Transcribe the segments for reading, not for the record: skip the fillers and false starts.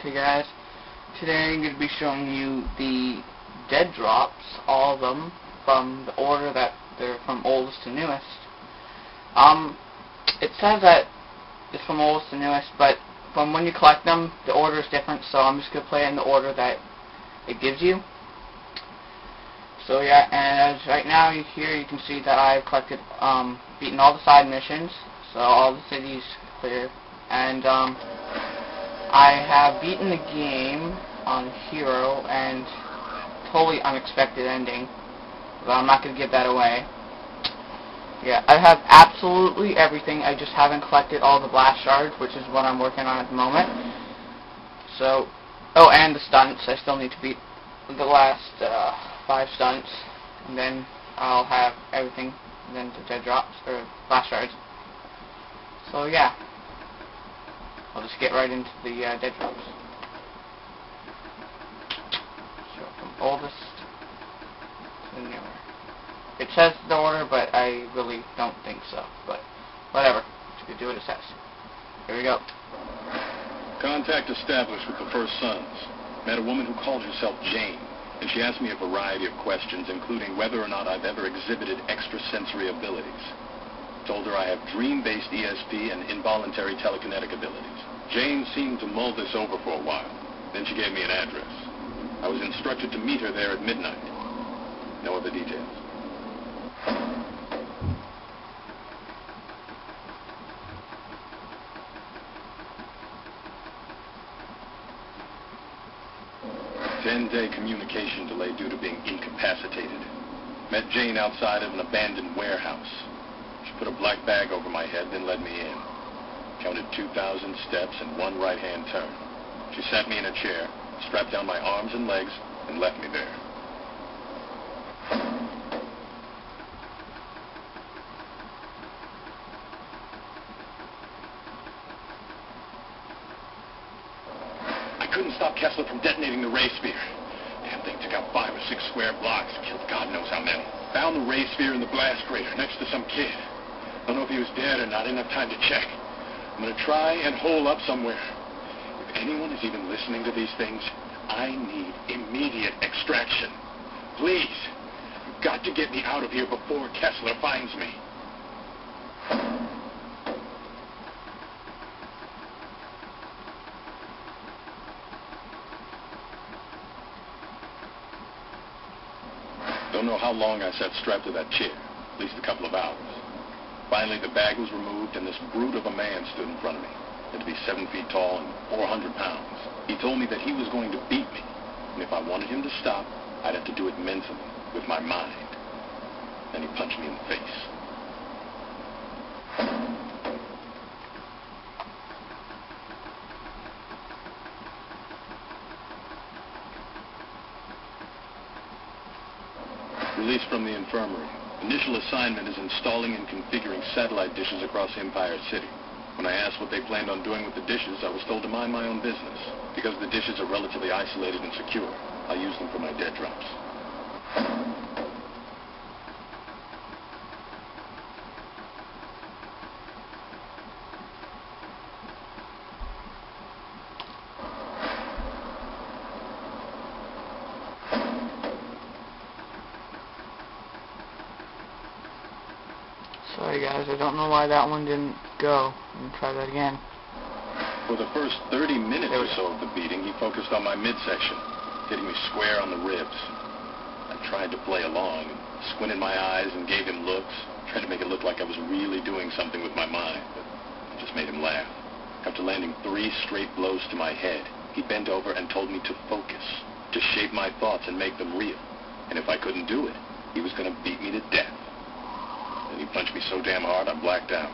Okay guys, today I'm going to be showing you the dead drops, all of them, from the order that they're from oldest to newest. It says that it's from oldest to newest, but from when you collect them, the order is different, so I'm just going to play it in the order that it gives you. So yeah, and as right now here you can see that I've collected, beaten all the side missions, so all the cities clear, and I have beaten the game on Hero, and totally unexpected ending, but I'm not going to give that away. Yeah, I have absolutely everything, I just haven't collected all the blast shards, which is what I'm working on at the moment. So, oh, and the stunts, I still need to beat the last 5 stunts, and then I'll have everything, and then the dead drops, or blast shards. So yeah, I'll just get right into the dead drops. So from oldest to newer. It says the order, but I really don't think so. But whatever, just gonna do what it says. Here we go. Contact established with the first sons. Met a woman who called herself Jane, and she asked me a variety of questions, including whether or not I've ever exhibited extrasensory abilities. Told her I have dream-based ESP and involuntary telekinetic abilities. Jane seemed to mull this over for a while. Then she gave me an address. I was instructed to meet her there at midnight. No other details. Ten-day communication delay due to being incapacitated. Met Jane outside of an abandoned warehouse. She put a black bag over my head, then led me in. Counted 2,000 steps and 1 right-hand turn. She sat me in a chair, strapped down my arms and legs, and left me there. I couldn't stop Kessler from detonating the ray sphere. Damn thing took out 5 or 6 square blocks, killed God knows how many. Found the ray sphere in the blast crater next to some kid. Don't know if he was dead or not, didn't have time to check. I'm gonna try and hole up somewhere. If anyone is even listening to these things, I need immediate extraction. Please, you've got to get me out of here before Kessler finds me. Don't know how long I sat strapped to that chair, at least a couple of hours. Finally, the bag was removed, and this brute of a man stood in front of me. He had to be 7 feet tall and 400 pounds. He told me that he was going to beat me, and if I wanted him to stop, I'd have to do it mentally, with my mind. Then he punched me in the face. Released from the infirmary. Initial assignment is installing and configuring satellite dishes across Empire City. When I asked what they planned on doing with the dishes, I was told to mind my own business. Because the dishes are relatively isolated and secure, I'll use them for my dead drops. Sorry guys, I don't know why that one didn't go. Let me try that again. For the first 30 minutes or so of the beating, he focused on my midsection, hitting me square on the ribs. I tried to play along, squinted my eyes and gave him looks, tried to make it look like I was really doing something with my mind, but I just made him laugh. After landing 3 straight blows to my head, he bent over and told me to focus, to shape my thoughts and make them real. And if I couldn't do it, he was going to beat me to death. Then he punched me so damn hard I blacked out.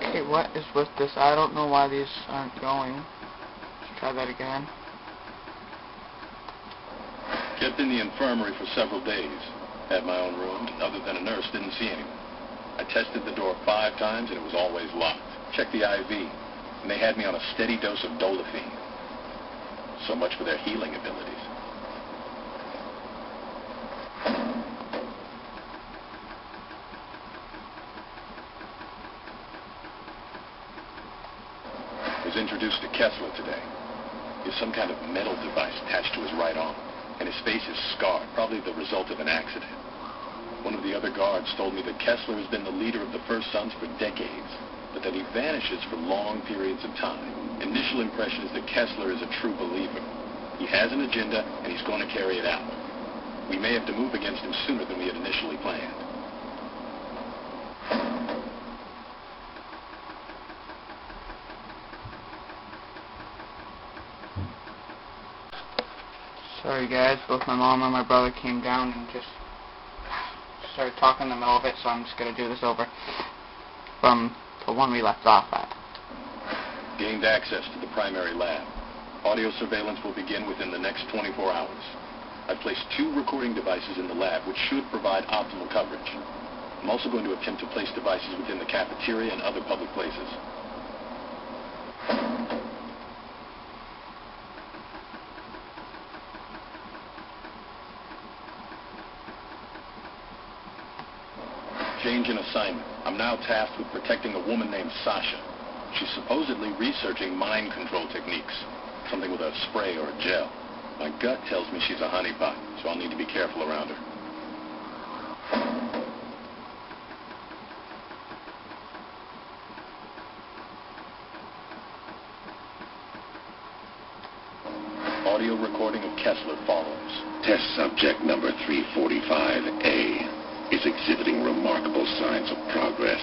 Okay, what is with this? I don't know why these aren't going. Let's try that again. Kept in the infirmary for several days. Had my own room, and other than a nurse, didn't see anyone. I tested the door 5 times, and it was always locked. Checked the IV, and they had me on a steady dose of Dolafine. So much for their healing abilities. Was introduced to Kessler today. He has some kind of metal device attached to his right arm, and his face is scarred, probably the result of an accident. One of the other guards told me that Kessler has been the leader of the First Sons for decades, but that he vanishes for long periods of time. Initial impression is that Kessler is a true believer. He has an agenda, and he's going to carry it out. We may have to move against him sooner than we had initially planned. Sorry guys, both my mom and my brother came down and just started talking in the middle of it, so I'm just going to do this over from the one we left off at. Gained access to the primary lab. Audio surveillance will begin within the next 24 hours. I've placed 2 recording devices in the lab, which should provide optimal coverage. I'm also going to attempt to place devices within the cafeteria and other public places. Change in assignment. I'm now tasked with protecting a woman named Sasha. She's supposedly researching mind control techniques. Something with a spray or a gel. My gut tells me she's a honeypot, so I'll need to be careful around her. Audio recording of Kessler follows. Test subject number 345A is exhibiting remarkable signs of progress.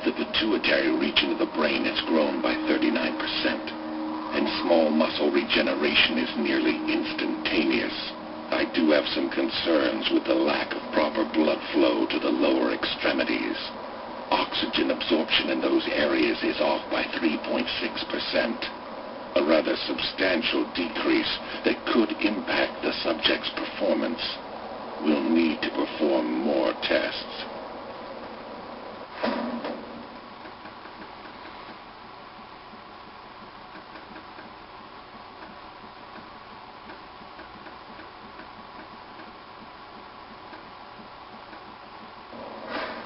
The pituitary region of the brain has grown by 39%, and small muscle regeneration is nearly instantaneous. I do have some concerns with the lack of proper blood flow to the lower extremities. Oxygen absorption in those areas is off by 3.6%. A rather substantial decrease that could impact the subject's performance. We'll need to perform more tests.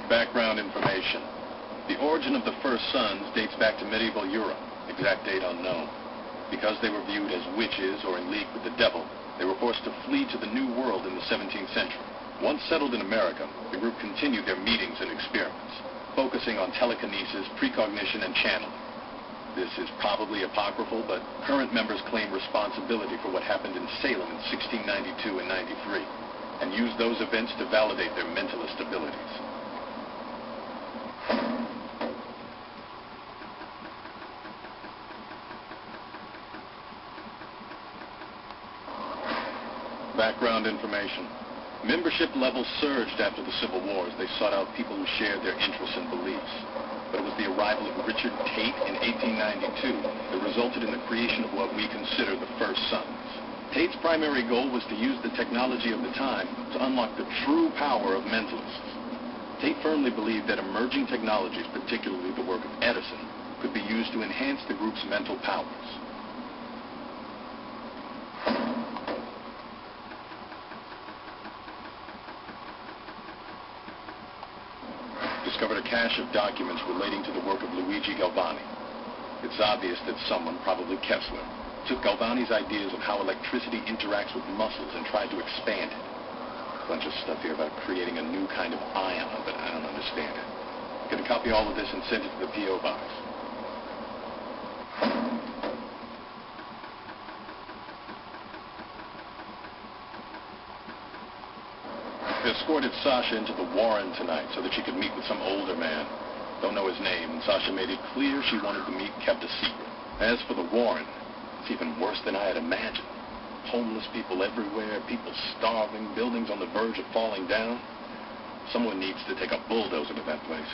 Background information. The origin of the First Sons dates back to medieval Europe, exact date unknown. Because they were viewed as witches or in league with the devil, they were forced to flee to the New World in the 17th century. Once settled in America, the group continued their meetings and experiments, focusing on telekinesis, precognition, and channeling. This is probably apocryphal, but current members claim responsibility for what happened in Salem in 1692 and 93, and use those events to validate their mentalist abilities. Background information. Membership levels surged after the Civil War as they sought out people who shared their interests and beliefs. But it was the arrival of Richard Tate in 1892 that resulted in the creation of what we consider the First Sons. Tate's primary goal was to use the technology of the time to unlock the true power of mentalists. Tate firmly believed that emerging technologies, particularly the work of Edison, could be used to enhance the group's mental powers. Discovered a cache of documents relating to the work of Luigi Galvani. It's obvious that someone, probably Kessler, took Galvani's ideas of how electricity interacts with muscles and tried to expand it. A bunch of stuff here about creating a new kind of ion, but I don't understand it. Gonna copy all of this and send it to the P.O. box. Escorted Sasha into the Warren tonight so that she could meet with some older man. Don't know his name, and Sasha made it clear she wanted the meet kept a secret. As for the Warren, it's even worse than I had imagined. Homeless people everywhere, people starving, buildings on the verge of falling down. Someone needs to take a bulldozer to that place.